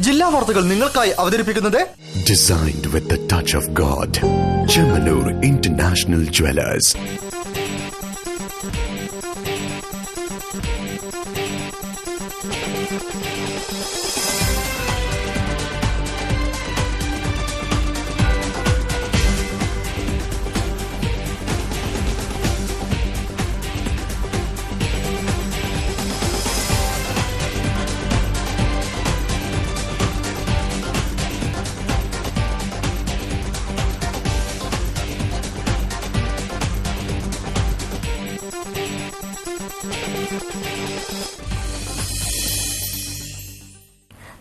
ജില്ലാ വാർത്തകൾ നിങ്ങൾക്കായി അവതരിപ്പിക്കുന്നത് Designed with the touch of God. Chemanur International Jewelers.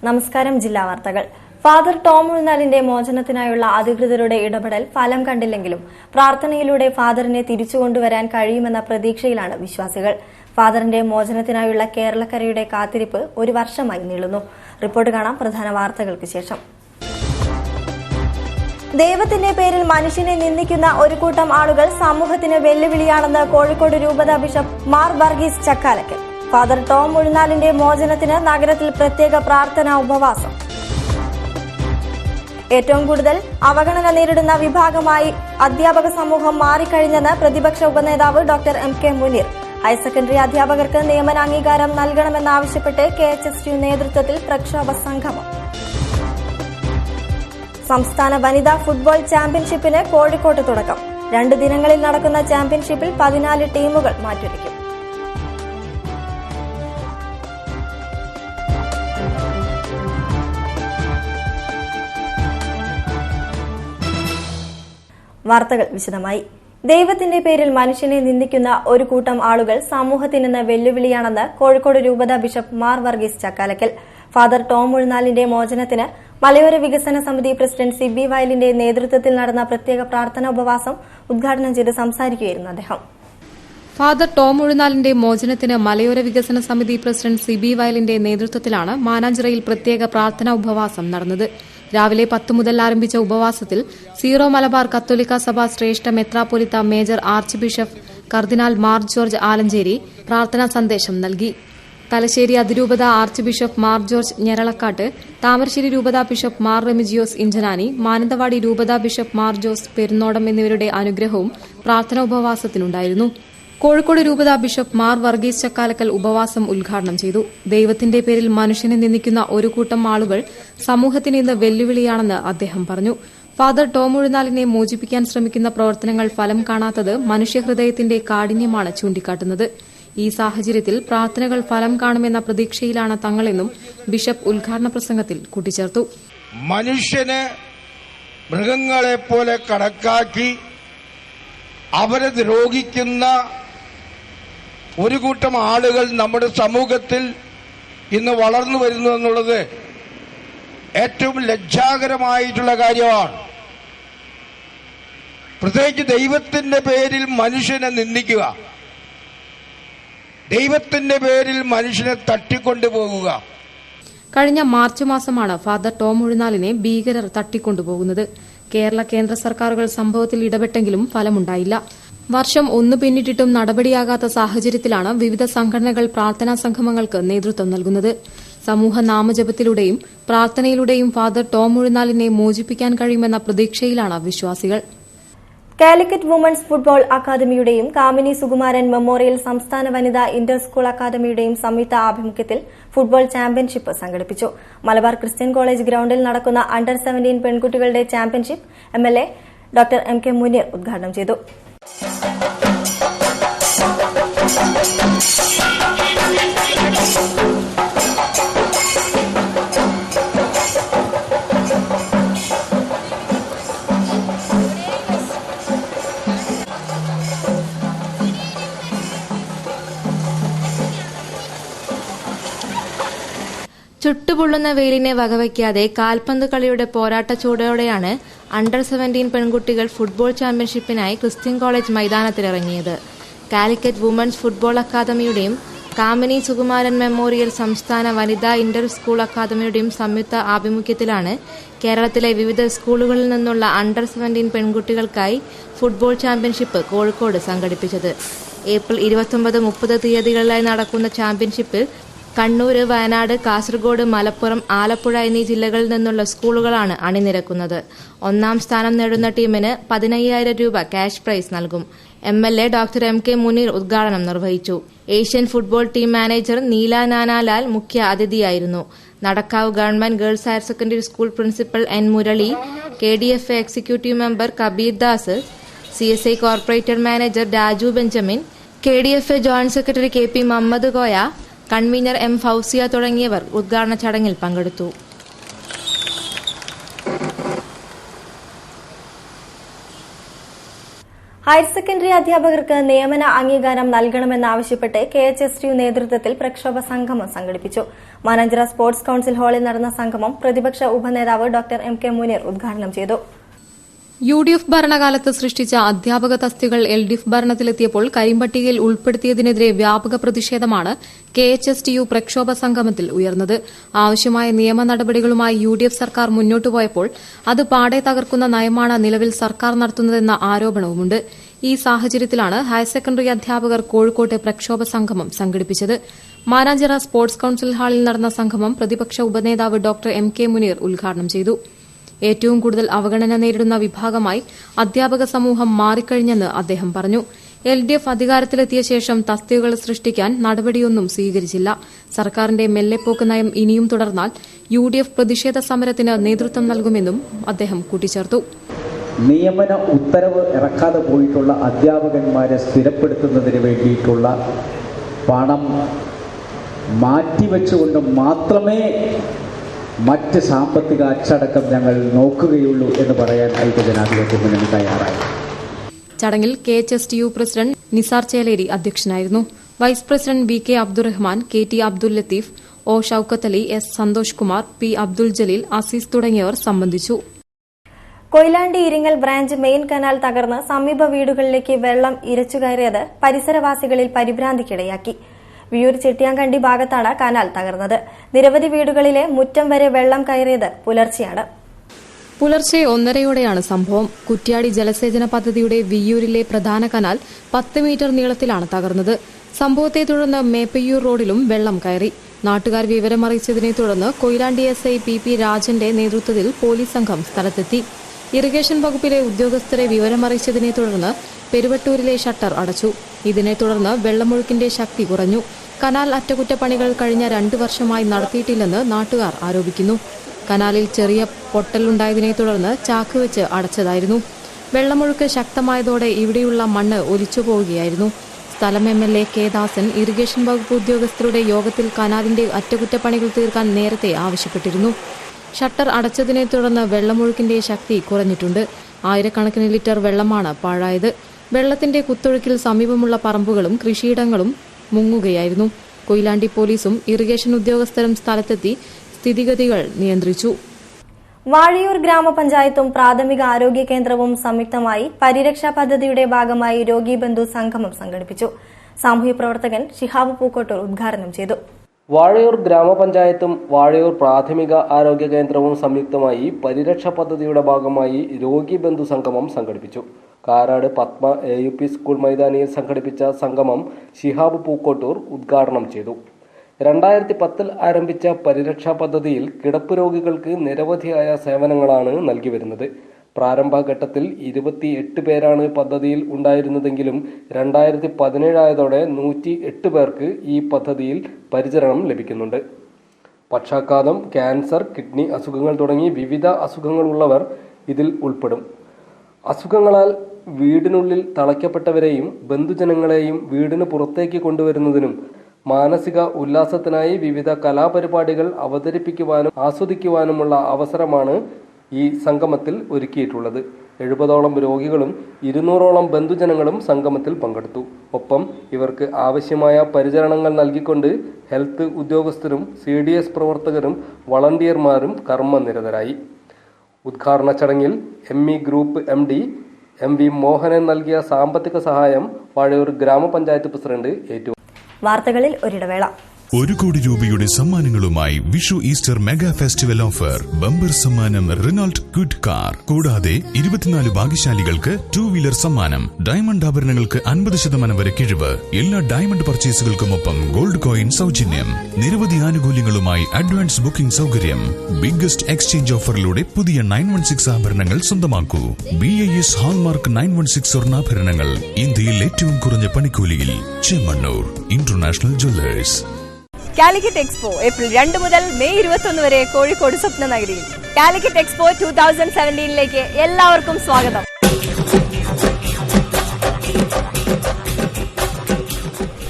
നമസ്കാരം. ജില്ലാ വാർത്തകൾ. ഫാദർ ടോം ഉഴുന്നാലിന്റെ മോചനത്തിനായുള്ള അധികൃതരുടെ ഇടപെടൽ ഫലം കണ്ടില്ലെങ്കിലും പ്രാർത്ഥനയിലൂടെ ഫാദറിനെ തിരിച്ചുകൊണ്ടുവരാൻ കഴിയുമെന്ന പ്രതീക്ഷയിലാണ് വിശ്വാസികൾ. ഫാദറിന്റെ മോചനത്തിനായുള്ള കേരളക്കരയുടെ കാത്തിരിപ്പ് ഒരു വർഷമായി നീളുന്നു. റിപ്പോർട്ട് കാണാം പ്രധാന വാർത്തകൾക്ക് ശേഷം. ദൈവത്തിന്റെ പേരിൽ മനുഷ്യനെ നിന്ദിക്കുന്ന ഒരു കൂട്ടം ആളുകൾ സമൂഹത്തിന് വെല്ലുവിളിയാണെന്ന് കോഴിക്കോട് രൂപത bishop Mar Varghese Chakkalakkal. Father Tom ഉഴുന്നാലിന്റെ മോചനത്തിന് നഗരത്തിൽ പ്രത്യേക പ്രാർത്ഥനാ ഉപവാസം. ഏറ്റവും കൂടുതൽ അവഗണന നേരിടുന്ന വിഭാഗമായി അധ്യാപക സമൂഹം മാറിക്കഴിഞ്ഞെന്ന് പ്രതിപക്ഷ ഉപനേതാവ് doctor M K Muneer. Higher secondary അധ്യാപകർക്ക് നിയമനാംഗീകാരം നൽകണമെന്നാവശ്യപ്പെട്ട് KHSU നേതൃത്വത്തിൽ പ്രക്ഷോഭ സംഗമം. സംസ്ഥാന വനിതാ ഫുട്ബോൾ ചാമ്പ്യൻഷിപ്പിന് കോഴിക്കോട്ട് തുടക്കം. 2 ദിനങ്ങളിൽ നടക്കുന്ന ചാമ്പ്യൻഷിപ്പിൽ 14 ടീമുകൾ മാറ്റുരയ്ക്കും. വാർത്തകൾ വിശദമായി. ദൈവത്തിന്റെ പേരിൽ മനുഷ്യനെ നിന്ദിക്കുന്ന ഒരു കൂട്ടം ആളുകൾ സമൂഹത്തിൽ നിന്ന് വെല്ലുവിളിയാണെന്ന് കോഴിക്കോട് രൂപത bishop Mar Varghese Chakkalakkal. Father Tom ഉഴുന്നാലിന്റെ മോചനത്തിന് മലയോര വികസന സമിതി പ്രസിഡന്റ് സിബി വയലിന്റെ നേതൃത്വത്തിൽ നടന്ന പ്രത്യേക പ്രാർത്ഥനാ ഉപവാസം ഉദ്ഘാടനം ചെയ്ത് സംസാരിക്കുകയായിരുന്നു അദ്ദേഹം. ഫാദർ ടോം ഉഴുന്നാലിന്റെ മോചനത്തിന് മലയോര വികസന സമിതി പ്രസിഡന്റ് സിബി വയലിന്റെ നേതൃത്വത്തിലാണ് മാനാഞ്ചിറയിൽ പ്രത്യേക പ്രാർത്ഥനാ ഉപവാസം നടന്നത്. രാവിലെ 10 മുതൽ ആരംഭിച്ച ഉപവാസത്തിൽ സീറോ മലബാർ കത്തോലിക്ക സഭ ശ്രേഷ്ഠ മെത്രാപ്പൊലിത്ത മേജർ ആർച്ച് ബിഷപ്പ് കർദിനാൾ മാർ ജോർജ് ആലഞ്ചേരി പ്രാർത്ഥനാ സന്ദേശം നൽകി. തലശ്ശേരി അതിരൂപത archbishop Mar George Njeralakatt, Thamarassery രൂപത ബിഷപ്പ് മാർ റെമിജിയോസ് ഇഞ്ചനാനി, മാനന്തവാടി രൂപത ബിഷപ്പ് മാർ ജോസ് പെരുന്നോടം എന്നിവരുടെ അനുഗ്രഹവും പ്രാർത്ഥനാ ഉപവാസത്തിനുണ്ടായിരുന്നു. കോഴിക്കോട് രൂപത ബിഷപ്പ് മാർ വർഗീസ് ചക്കാലക്കൽ ഉപവാസം ഉദ്ഘാടനം ചെയ്തു. ദൈവത്തിന്റെ പേരിൽ മനുഷ്യനെ നിന്ദിക്കുന്ന ഒരു കൂട്ടം ആളുകൾ സമൂഹത്തിന് ഇന്ന് വെല്ലുവിളിയാണെന്ന് അദ്ദേഹം പറഞ്ഞു. ഫാദർ ടോം ഉഴുന്നാലിനെ മോചിപ്പിക്കാൻ ശ്രമിക്കുന്ന പ്രവർത്തനങ്ങൾ ഫലം കാണാത്തത് മനുഷ്യഹൃദയത്തിന്റെ കാഠിന്യമാണ് ചൂണ്ടിക്കാട്ടുന്നത്. ഈ സാഹചര്യത്തിൽ പ്രാർത്ഥനകൾ ഫലം കാണുമെന്ന പ്രതീക്ഷയിലാണ് തങ്ങളെന്നും ബിഷപ്പ് ഉദ്ഘാടന പ്രസംഗത്തിൽ കൂട്ടിച്ചേർത്തു. മനുഷ്യന് മൃഗങ്ങളെപ്പോലെ കണക്കാക്കി അവരെ ദ്രോഹിക്കുന്ന ഒരു കൂട്ടം ആളുകൾ നമ്മുടെ സമൂഹത്തിൽ ഇന്ന് വളർന്നു വരുന്നു എന്നുള്ളത് ഏറ്റവും ലജ്ജാകരമായിട്ടുള്ള കാര്യമാണ്. പ്രത്യേകിച്ച് ദൈവത്തിന്റെ പേരിൽ മനുഷ്യനെ നിന്ദിക്കുക, ദൈവത്തിന്റെ പേരിൽ മനുഷ്യനെ തട്ടിക്കൊണ്ടുപോകുക. കഴിഞ്ഞ മാർച്ച് മാസമാണ് ഫാദർ ടോം ഉഴുന്നാലിനെ ഭീകരർ തട്ടിക്കൊണ്ടുപോകുന്നത്. കേരള കേന്ദ്ര സർക്കാരുകൾ സംഭവത്തിൽ ഇടപെട്ടെങ്കിലും ഫലമുണ്ടായില്ല. വർഷം 1 പിന്നിട്ടിട്ടും നടപടിയാകാത്ത സാഹചര്യത്തിലാണ് വിവിധ സംഘടനകൾ പ്രാർത്ഥനാ സംഗമങ്ങൾക്ക് നേതൃത്വം നൽകുന്നത്. സമൂഹ നാമജപത്തിലൂടെയും പ്രാർത്ഥനയിലൂടെയും ഫാദർ ടോം ഉഴുന്നാലിനെ മോചിപ്പിക്കാൻ കഴിയുമെന്ന പ്രതീക്ഷയിലാണ് വിശ്വാസികൾ. കാലിക്കറ്റ് വുമൺസ് ഫുട്ബോൾ അക്കാദമിയുടെയും കാമിനി സുകുമാരൻ മെമ്മോറിയൽ സംസ്ഥാന വനിതാ ഇന്റർ സ്കൂൾ അക്കാദമിയുടെയും സംയുക്ത ആഭിമുഖ്യത്തിൽ ഫുട്ബോൾ ചാമ്പ്യൻഷിപ്പ് സംഘടിപ്പിച്ചു. മലബാർ ക്രിസ്ത്യൻ കോളേജ് ഗ്രൌണ്ടിൽ നടക്കുന്ന അണ്ടർ 17 പെൺകുട്ടികളുടെ championship MLA doctor M K Muneer ഉദ്ഘാടനം ചെയ്തു. ചുട്ടുപൊള്ളുന്ന വെയിലിനെ വകവയ്ക്കാതെ കാൽപന്ത് കളിയുടെ പോരാട്ട ചൂടോടെയാണ് അണ്ടർ 17 പെൺകുട്ടികൾ ഫുട്ബോൾ ചാമ്പ്യൻഷിപ്പിനായി ക്രിസ്ത്യൻ കോളേജ് മൈതാനത്തിലിറങ്ങിയത്. കാലിക്കറ്റ് വുമൺസ് ഫുട്ബോൾ അക്കാദമിയുടെയും കാമിനി സുകുമാരൻ മെമ്മോറിയൽ സംസ്ഥാന വനിതാ ഇന്റർ സ്കൂൾ അക്കാദമിയുടെയും സംയുക്ത ആഭിമുഖ്യത്തിലാണ് കേരളത്തിലെ വിവിധ സ്കൂളുകളിൽ നിന്നുള്ള അണ്ടർ 17 പെൺകുട്ടികൾക്കായി ഫുട്ബോൾ ചാമ്പ്യൻഷിപ്പ് കോഴിക്കോട് സംഘടിപ്പിച്ചത്. ഏപ്രിൽ 29-30 തീയതികളിലായി നടക്കുന്ന ചാമ്പ്യൻഷിപ്പിൽ കണ്ണൂർ, വയനാട്, കാസർഗോഡ്, മലപ്പുറം, ആലപ്പുഴ എന്നീ ജില്ലകളിൽ നിന്നുള്ള സ്കൂളുകളാണ് അണിനിരക്കുന്നത്. ഒന്നാം സ്ഥാനം നേടുന്ന ടീമിന് 15,000 രൂപ ക്യാഷ് പ്രൈസ് നൽകും. MLA ഡോക്ടർ MK മുനീർ ഉദ്ഘാടനം നിർവഹിച്ചു. Asian football team manager Neela Nanalal മുഖ്യ അതിഥിയായിരുന്നു. Nadakkavu government girls higher secondary school principal N Murali, KDFA executive member Kabeer Das, CSI corporator manager Raju Benjamin, KDFA joint secretary KP Muhammad Koya, convener M Fousiya തുടങ്ങിയവർ ഉദ്ഘാടന ചടങ്ങിൽ പങ്കെടുത്തു. ഹയർ സെക്കൻഡറി അധ്യാപകർക്ക് നിയമന അംഗീകാരം നൽകണമെന്നാവശ്യപ്പെട്ട് KHSTU നേതൃത്വത്തിൽ പ്രക്ഷോഭ സംഗമം സംഘടിപ്പിച്ചു. മാനാഞ്ചിറ സ്പോർട്സ് കൌൺസിൽ ഹാളിൽ നടന്ന സംഗമം പ്രതിപക്ഷ ഉപനേതാവ് ഡോക്ടർ MK മുനീർ ഉദ്ഘാടനം ചെയ്തു. UDF ഭരണകാലത്ത് സൃഷ്ടിച്ച അധ്യാപക തസ്തികകൾ LDF ഭരണത്തിലെത്തിയപ്പോൾ കരിമ്പട്ടികയിൽ ഉൾപ്പെടുത്തിയതിനെതിരെ വ്യാപക പ്രതിഷേധമാണ് KHSTU പ്രക്ഷോഭ സംഗമത്തിൽ ഉയർന്നത്. ആവശ്യമായ നിയമ നടപടികളുമായി UDF സർക്കാർ മുന്നോട്ടുപോയപ്പോൾ അത് പാടെ തകർക്കുന്ന നയമാണ് നിലവിൽ സർക്കാർ നടത്തുന്നതെന്ന ആരോപണവുമുണ്ട്. ഈ സാഹചര്യത്തിലാണ് ഹയർ സെക്കൻഡറി അധ്യാപകർ കോഴിക്കോട്ട് പ്രക്ഷോഭ സംഗമം സംഘടിപ്പിച്ചത്. മാനാഞ്ചിറ സ്പോർട്സ് കൌൺസിൽ ഹാളിൽ നടന്ന സംഗമം പ്രതിപക്ഷ ഉപനേതാവ് ഡോക്ടർ MK മുനീർ ഉദ്ഘാടനം ചെയ്തു. ഏറ്റവും കൂടുതൽ അവഗണന നേരിടുന്ന വിഭാഗമായി അധ്യാപക സമൂഹം മാറിക്കഴിഞ്ഞെന്ന് അദ്ദേഹം പറഞ്ഞു. LDF അധികാരത്തിലെത്തിയ ശേഷം തസ്തികകൾ സൃഷ്ടിക്കാൻ നടപടിയൊന്നും സ്വീകരിച്ചില്ല. സർക്കാരിന്റെ മെല്ലെപ്പോക്ക് നയം ഇനിയും തുടർന്നാൽ UDF പ്രതിഷേധ സമരത്തിന് നേതൃത്വം നൽകുമെന്നും അദ്ദേഹം കൂട്ടിച്ചേർത്തു. നിയമന ഉത്തരവ് ഇറക്കാതെ പോയിട്ടുള്ള അധ്യാപകന്മാരെ സ്ഥിരപ്പെടുത്തുന്നതിന് വേണ്ടിയിട്ടുള്ള പണം മാറ്റിവെച്ചുകൊണ്ട് മാത്രമേ മറ്റ് സാമ്പത്തിക അച്ചടക്കം ഞങ്ങൾ നോക്കുകയുള്ളൂ എന്ന് പറയാൻ ഐക്യജനാധിപത്യ മുന്നണി തയ്യാറായി. ചടങ്ങിൽ KHSTU പ്രസിഡന്റ് നിസാർ ചേലേരി അധ്യക്ഷനായിരുന്നു. Vice president VK Abdurahman, KT Abdul Latheef, O Shoukath Ali, S Santhosh Kumar, P Abdul Jaleel, Azeez തുടങ്ങിയവർ സംബന്ധിച്ചു. Koyilandy Iringal branch main canal തകർന്ന് സമീപ വീടുകളിലേക്ക് വെള്ളം ഇരച്ചുകയറിയത് പരിസരവാസികളിൽ പരിഭ്രാന്തിക്കിടയാക്കി. വിയൂർ ചെട്ടിയാങ്കണ്ടി ഭാഗത്താണ് കനാൽ തകർന്നത്. നിരവധി വീടുകളിലെ മുറ്റം വരെ വെള്ളം കയറിയത് പുലർച്ചെയാണ്. പുലർച്ചെ 1:30യോടെയാണ് സംഭവം. കുറ്റ്യാടി ജലസേചന പദ്ധതിയുടെ വിയ്യൂരിലെ പ്രധാന കനാൽ 10 മീറ്റർ നീളത്തിലാണ് തകർന്നത്. സംഭവത്തെ തുടർന്ന് മേപ്പയ്യൂർ റോഡിലും വെള്ളം കയറി. നാട്ടുകാർ വിവരമറിയിച്ചതിനെ തുടർന്ന് കൊയിലാണ്ടി SI PP രാജന്റെ നേതൃത്വത്തിൽ പോലീസ് സംഘം സ്ഥലത്തെത്തി. ഇറിഗേഷൻ വകുപ്പിലെ ഉദ്യോഗസ്ഥരെ വിവരമറിയിച്ചതിനെ തുടർന്ന് പെരുവട്ടൂരിലെ ഷട്ടർ അടച്ചു. ഇതിനെ തുടർന്ന് വെള്ളമൊഴുക്കിന്റെ ശക്തി കുറഞ്ഞു. കനാൽ അറ്റകുറ്റപ്പണികൾ കഴിഞ്ഞ 2 വർഷമായി നടത്തിയിട്ടില്ലെന്ന് നാട്ടുകാർ ആരോപിക്കുന്നു. കനാലിൽ ചെറിയ പൊട്ടലുണ്ടായതിനെ തുടർന്ന് ചാക്ക് വെച്ച് അടച്ചതായിരുന്നു. വെള്ളമൊഴുക്ക് ശക്തമായതോടെ ഇവിടെയുള്ള മണ്ണ് ഒലിച്ചുപോവുകയായിരുന്നു. സ്ഥലം MLA K ദാസൻ ഇറിഗേഷൻ വകുപ്പ് ഉദ്യോഗസ്ഥരുടെ യോഗത്തിൽ കനാലിന്റെ അറ്റകുറ്റപ്പണികൾ തീർക്കാൻ നേരത്തെ ആവശ്യപ്പെട്ടിരുന്നു. ഷട്ടർ അടച്ചതിനെ തുടർന്ന് വെള്ളമൊഴുക്കിന്റെ ശക്തി കുറഞ്ഞിട്ടുണ്ട്. ആയിരക്കണക്കിന് ലിറ്റർ വെള്ളമാണ് പാഴായത്. വെള്ളത്തിന്റെ കുത്തൊഴുക്കിൽ സമീപമുള്ള പറമ്പുകളും കൃഷിയിടങ്ങളും മുങ്ങുകയായിരുന്നു. കൊയിലാണ്ടി പോലീസും ഇറിഗേഷൻ ഉദ്യോഗസ്ഥരും സ്ഥലത്തെത്തി സ്ഥിതിഗതികൾ നിയന്ത്രിച്ചു. വാഴയൂർ ഗ്രാമപഞ്ചായത്തും പ്രാഥമിക ആരോഗ്യ കേന്ദ്രവും സംയുക്തമായി പരിരക്ഷാ പദ്ധതിയുടെ ഭാഗമായി രോഗീബന്ധു സംഗമം സംഘടിപ്പിച്ചു. സാമൂഹ്യ പ്രവർത്തകൻ ഷിഹാബ് പൂക്കോട്ടൂർ ഉദ്ഘാടനം ചെയ്തു. വാഴയൂർ ഗ്രാമപഞ്ചായത്തും വാഴയൂർ പ്രാഥമിക ആരോഗ്യ കേന്ദ്രവും സംയുക്തമായി പരിരക്ഷാ പദ്ധതിയുടെ ഭാഗമായി രോഗീബന്ധു സംഗമം സംഘടിപ്പിച്ചു. കാരാട് പത്മ AUP സ്കൂൾ മൈതാനിയിൽ സംഘടിപ്പിച്ച സംഗമം ഷിഹാബ് പൂക്കോട്ടൂർ ഉദ്ഘാടനം ചെയ്തു. 2010 ആരംഭിച്ച പരിരക്ഷാ പദ്ധതിയിൽ കിടപ്പ് രോഗികൾക്ക് നിരവധിയായ സേവനങ്ങളാണ് നൽകി വരുന്നത്. പ്രാരംഭഘട്ടത്തിൽ 28 പേരാണ് പദ്ധതിയിൽ ഉണ്ടായിരുന്നതെങ്കിലും 2017 ആയതോടെ 108 പേർക്ക് ഈ പദ്ധതിയിൽ പരിചരണം ലഭിക്കുന്നുണ്ട്. പക്ഷാഘാതം, ക്യാൻസർ, കിഡ്നി അസുഖങ്ങൾ തുടങ്ങി വിവിധ അസുഖങ്ങളുള്ളവർ ഇതിൽ ഉൾപ്പെടും. അസുഖങ്ങളാൽ വീടിനുള്ളിൽ തളയ്ക്കപ്പെട്ടവരെയും ബന്ധുജനങ്ങളെയും വീടിന് പുറത്തേക്ക് കൊണ്ടുവരുന്നതിനും മാനസിക ഉല്ലാസത്തിനായി വിവിധ കലാപരിപാടികൾ അവതരിപ്പിക്കുവാനും ആസ്വദിക്കുവാനുമുള്ള അവസരമാണ് ഈ സംഗമത്തിൽ ഒരുക്കിയിട്ടുള്ളത്. 70ഓളം രോഗികളും 200ഓളം ബന്ധുജനങ്ങളും സംഗമത്തിൽ പങ്കെടുത്തു. ഒപ്പം ഇവർക്ക് ആവശ്യമായ പരിചരണങ്ങൾ നൽകിക്കൊണ്ട് ഹെൽത്ത് ഉദ്യോഗസ്ഥരും CDS പ്രവർത്തകരും വളണ്ടിയർമാരും കർമ്മനിരതരായി. ഉദ്ഘാടന ചടങ്ങിൽ ME group MD MV Mohanan നൽകിയ സാമ്പത്തിക സഹായം വാഴയൂർ ഗ്രാമപഞ്ചായത്ത് പ്രസിഡന്റ് ഏറ്റു. വാർത്തകളിൽ ഒരിടവേള. 1 കോടി രൂപയുടെ സമ്മാനങ്ങളുമായി Vishu Easter mega festival offer. Bumper സമ്മാനം റിനോൾട്ട് ഗുഡ് കാർ. കൂടാതെ 24 ഭാഗ്യശാലികൾക്ക് 2 വീലർ സമ്മാനം. ഡയമണ്ട് ആഭരണങ്ങൾക്ക് 50% വരെ കിഴിവ്. എല്ലാ ഡയമണ്ട് പർച്ചേസുകൾക്കുമൊപ്പം ഗോൾഡ് കോയിൻ സൗജന്യം. നിരവധി ആനുകൂല്യങ്ങളുമായി അഡ്വാൻസ് ബുക്കിംഗ് സൗകര്യം. ബിഗ്ഗസ്റ്റ് എക്സ്ചേഞ്ച് ഓഫറിലൂടെ പുതിയ 916 ആഭരണങ്ങൾ സ്വന്തമാക്കൂ. BIS ഹാൾമാർക്ക് 916 സ്വർണ്ണാഭരണങ്ങൾ ഇന്ത്യയിൽ ഏറ്റവും കുറഞ്ഞ പണിക്കൂലിയിൽ. Chemmanur international jewellers. Calicut expo April 2 മുതൽ മെയ് 21 വരെ കോഴിക്കോട് സ്വപ്നനഗരിയിൽ. കാലിക്കറ്റ് എക്സ്പോ 2017ലേക്ക് എല്ലാവർക്കും സ്വാഗതം.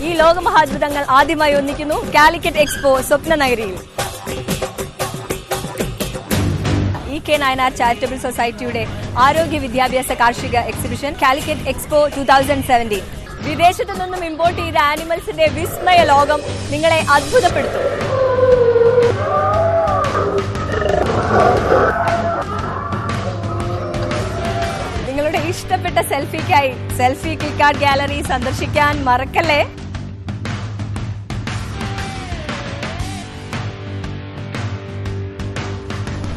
ഈ ലോകമഹാത്ഭുതങ്ങൾ ആദ്യമായി ഒന്നിക്കുന്നു കാലിക്കറ്റ് എക്സ്പോ സ്വപ്നനഗരിയിൽ. EK നായനാർ ചാരിറ്റബിൾ സൊസൈറ്റിയുടെ ആരോഗ്യ വിദ്യാഭ്യാസ കാർഷിക എക്സിബിഷൻ കാലിക്കറ്റ് എക്സ്പോ 2017. വിദേശത്തു നിന്നും ഇമ്പോർട്ട് ചെയ്ത ആനിമൽസിന്റെ വിസ്മയ ലോകം നിങ്ങളെ അത്ഭുതപ്പെടുത്തും. നിങ്ങളുടെ ഇഷ്ടപ്പെട്ട സെൽഫിക്കായി സെൽഫി ക്ലിക്ക് ആർട്ട് ഗാലറി സന്ദർശിക്കാൻ മറക്കല്ലേ.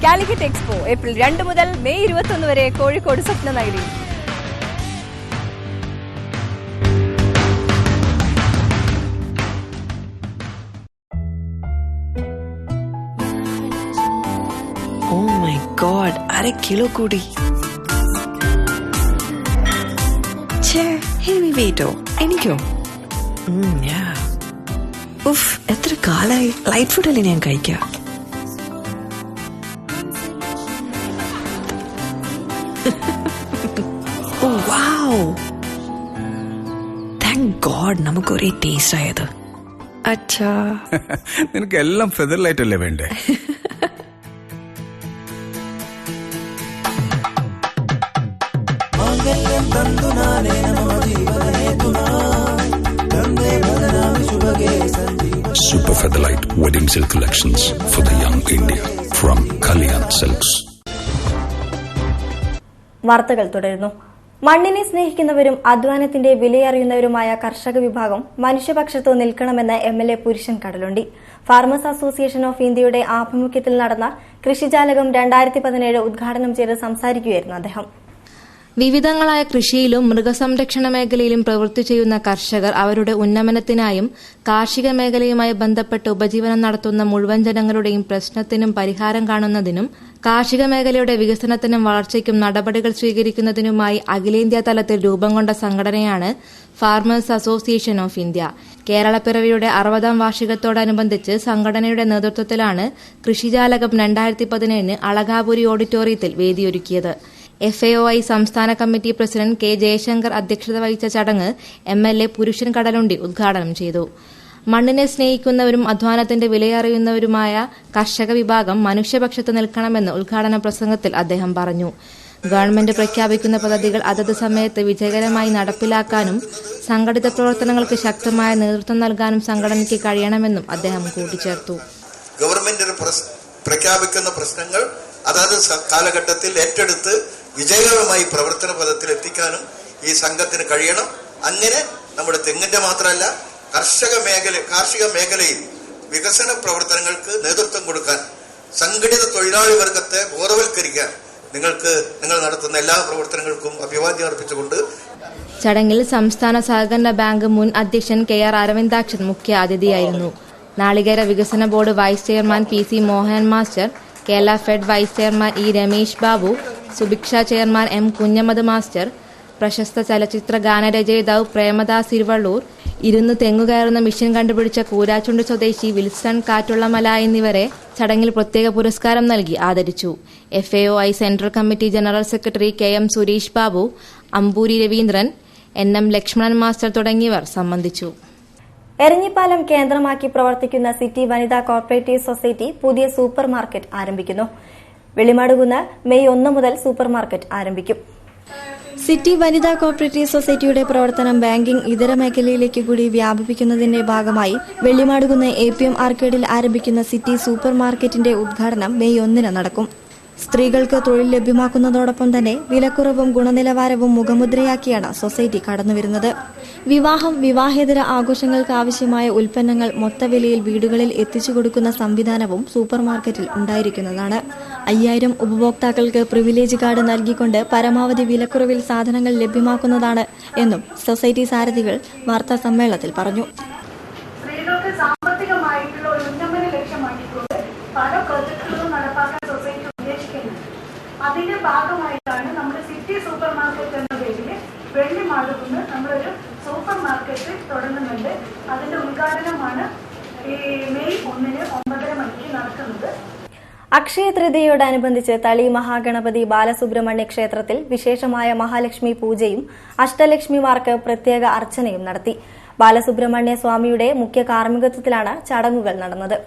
കാലിക്കറ്റ് എക്സ്പോ ഏപ്രിൽ 2 മുതൽ മെയ് 21 വരെ കോഴിക്കോട് സ്വപ്നനഗരിയിൽ. Oh my god, 1/2 kilo കൂടി. ഹെവി വെയിറ്റോ? എനിക്കോ? ഉഫ്, എത്ര കാലായി ലൈറ്റ് ഫുഡല്ലേ ഞാൻ കഴിക്കാം. Oh wow, thank god നമുക്ക് ഒരേ ടേസ്റ്റ് ആയത്. അച്ഛാ, നിനക്ക് എല്ലാം ഫെദർ ലൈറ്റ് അല്ലേ വേണ്ടേ? Super Featherlight Wedding Silk Collections for the Young India from Kalyan Silks. വാർത്തകൾ തുടരുന്നു. മണ്ണിനെ സ്നേഹിക്കുന്നവരും അധ്വാനത്തിന്റെ വിലയറിയുന്നവരുമായ കർഷക വിഭാഗം മനുഷ്യപക്ഷത്ത് നിൽക്കണമെന്ന് MLA പുരുഷൻ കടലുണ്ടി. ഫാർമേഴ്സ് അസോസിയേഷൻ ഓഫ് ഇന്ത്യയുടെ ആഭിമുഖ്യത്തിൽ നടന്ന കൃഷിജാലകം 2017 ഉദ്ഘാടനം ചെയ്ത് സംസാരിക്കുകയായിരുന്നു അദ്ദേഹം. വിവിധങ്ങളായ കൃഷിയിലും മൃഗസംരക്ഷണ മേഖലയിലും പ്രവൃത്തി ചെയ്യുന്ന കർഷകർ അവരുടെ ഉന്നമനത്തിനായും കാർഷിക മേഖലയുമായി ബന്ധപ്പെട്ട് ഉപജീവനം നടത്തുന്ന മുഴുവൻ ജനങ്ങളുടെയും പ്രശ്നത്തിനും പരിഹാരം കാണുന്നതിനും കാർഷിക മേഖലയുടെ വികസനത്തിനും വളർച്ചയ്ക്കും നടപടികൾ സ്വീകരിക്കുന്നതിനുമായി അഖിലേന്ത്യാ തലത്തിൽ രൂപം കൊണ്ട സംഘടനയാണ് ഫാർമേഴ്സ് അസോസിയേഷൻ ഓഫ് ഇന്ത്യ. കേരളപ്പിറവിയുടെ 60ാം വാർഷികത്തോടനുബന്ധിച്ച് സംഘടനയുടെ നേതൃത്വത്തിലാണ് കൃഷിജാലകം 2017 അളകാപുരി ഓഡിറ്റോറിയത്തിൽ വേദിയൊരുക്കിയത്. FAOI സംസ്ഥാന കമ്മിറ്റി പ്രസിഡന്റ് K. ജയശങ്കർ അധ്യക്ഷത വഹിച്ച ചടങ്ങ് MLA പുരുഷൻ കടലുണ്ടി ഉദ്ഘാടനം ചെയ്തു. മണ്ണിനെ സ്നേഹിക്കുന്നവരും അധ്വാനത്തിന്റെ വിലയറിയുന്നവരുമായ കർഷക വിഭാഗം മനുഷ്യപക്ഷത്ത് നിൽക്കണമെന്ന് ഉദ്ഘാടന പ്രസംഗത്തിൽ അദ്ദേഹം പറഞ്ഞു. ഗവൺമെന്റ് പ്രഖ്യാപിക്കുന്ന പദ്ധതികൾ അതത് സമയത്ത് വിജയകരമായി നടപ്പിലാക്കാനും സംഘടിത പ്രവർത്തനങ്ങൾക്ക് ശക്തമായ നേതൃത്വം നൽകാനും സംഘടനയ്ക്ക് കഴിയണമെന്നും അദ്ദേഹം കൂട്ടിച്ചേർത്തു. ഗവൺമെന്റ് പ്രഖ്യാപിക്കുന്ന പ്രശ്നങ്ങൾ അതാത് കാലഘട്ടത്തിൽ ഏറ്റെടുത്ത് വിജയകരമായി പ്രവർത്തന പദത്തിൽ എത്തിക്കാനും ഈ സംഘത്തിന് കഴിയണം. അങ്ങനെ നമ്മുടെ തെങ്ങിന്റെ മാത്രമല്ല കാർഷിക മേഖലയിൽ വികസന പ്രവർത്തനങ്ങൾക്ക് നേതൃത്വം കൊടുക്കാൻ, സംഘടിത തൊഴിലാളി വർഗത്തെ ബോധവൽക്കരിക്കാൻ നിങ്ങൾ നടത്തുന്ന എല്ലാ പ്രവർത്തനങ്ങൾക്കും അഭിവാദ്യം അർപ്പിച്ചുകൊണ്ട് ചടങ്ങിൽ സംസ്ഥാന സഹകരണ ബാങ്ക് മുൻ അധ്യക്ഷൻ KR അരവിന്ദാക്ഷൻ മുഖ്യ അതിഥിയായിരുന്നു. നാളികേര വികസന board vice chairman PC Mohan master, Kerala fed vice chairman E. Ramesh Babu, Subhiksha chairman M. Kunhammad master, പ്രശസ്ത ചലച്ചിത്ര ഗാനരചയിതാവ് പ്രേമദാസ് ഇരുവള്ളൂർ, ഇരുന്ന് തെങ്ങുകയറുന്ന മിഷൻ കണ്ടുപിടിച്ച കൂരാച്ചുണ്ട് സ്വദേശി വിൽസൺ കാറ്റുള്ളമല എന്നിവരെ ചടങ്ങിൽ പ്രത്യേക പുരസ്കാരം നൽകി ആദരിച്ചു. FAOI central committee general secretary KM Suresh Babu, Amboori Raveendran, NM Lakshmanan master തുടങ്ങിയവർ സംബന്ധിച്ചു. എരഞ്ഞിപ്പാലം കേന്ദ്രമാക്കി പ്രവർത്തിക്കുന്ന സിറ്റി വനിതാ കോർപ്പറേറ്റീവ് സൊസൈറ്റി പുതിയ സൂപ്പർ മാർക്കറ്റ് ആരംഭിക്കുന്നു. വെള്ളിമാടുകുന്ന് മെയ് 1 മുതൽ സൂപ്പർ മാർക്കറ്റ് ആരംഭിക്കും. സിറ്റി വനിതാ കോർപ്പറേറ്റീവ് സൊസൈറ്റിയുടെ പ്രവർത്തനം ബാങ്കിംഗ് ഇതര മേഖലയിലേക്ക് കൂടി വ്യാപിപ്പിക്കുന്നതിന്റെ ഭാഗമായി വെള്ളിമാടുകുന്ന് APM ആർക്കേഡിൽ ആരംഭിക്കുന്ന സിറ്റി സൂപ്പർ മാർക്കറ്റിന്റെ ഉദ്ഘാടനം മെയ് 1 നടക്കും. സ്ത്രീകൾക്ക് തൊഴിൽ ലഭ്യമാക്കുന്നതോടൊപ്പം തന്നെ വിലക്കുറവും ഗുണനിലവാരവും മുഖമുദ്രയാക്കിയാണ് സൊസൈറ്റി കടന്നുവരുന്നത്. വിവാഹം, വിവാഹേതര ആഘോഷങ്ങൾക്ക് ആവശ്യമായ ഉൽപ്പന്നങ്ങൾ മൊത്തവിലയിൽ വീടുകളിൽ എത്തിച്ചു കൊടുക്കുന്ന സംവിധാനവും സൂപ്പർമാർക്കറ്റിൽ ഉണ്ടായിരിക്കുന്നതാണ്. 5000 ഉപഭോക്താക്കൾക്ക് പ്രിവിലേജ് കാർഡ് നൽകിക്കൊണ്ട് പരമാവധി വിലക്കുറവിൽ സാധനങ്ങൾ ലഭ്യമാക്കുന്നതാണ് എന്നും സൊസൈറ്റി സാരഥികൾ വാർത്താ സമ്മേളനത്തിൽ പറഞ്ഞു. സ്ത്രീകൾക്ക് സാമ്പത്തികമായിട്ടുള്ള ഒരു ഉന്നമന ലക്ഷ്യമാക്കിക്കൊണ്ട് പല പ്രൊജക്ടുകളും നടപ്പാക്കാൻ സൊസൈറ്റി ഉദ്ദേശിക്കുന്നുണ്ട്. അതിന്റെ ഭാഗമായിട്ടാണ് നമ്മുടെ സിറ്റി സൂപ്പർ മാർക്കറ്റ് എന്ന പേരിൽ വെള്ളിമാടുകുന്ന് നമ്മളൊരു സൂപ്പർ മാർക്കറ്റ് തുടങ്ങുന്നുണ്ട്. അതിന്റെ ഉദ്ഘാടനമാണ് ഈ മെയ് 1 9:30 മണിക്ക് നടക്കുന്നത്. അക്ഷയ തൃതീയയോടനുബന്ധിച്ച് തളി മഹാഗണപതി ബാലസുബ്രഹ്മണ്യ ക്ഷേത്രത്തിൽ വിശേഷമായ മഹാലക്ഷ്മി പൂജയും അഷ്ടലക്ഷ്മിമാർക്ക് പ്രത്യേക അർച്ചനയും നടത്തി. ബാലസുബ്രഹ്മണ്യ സ്വാമിയുടെ മുഖ്യ കാർമ്മികത്വത്തിലാണ് ചടങ്ങുകൾ നടന്നത്.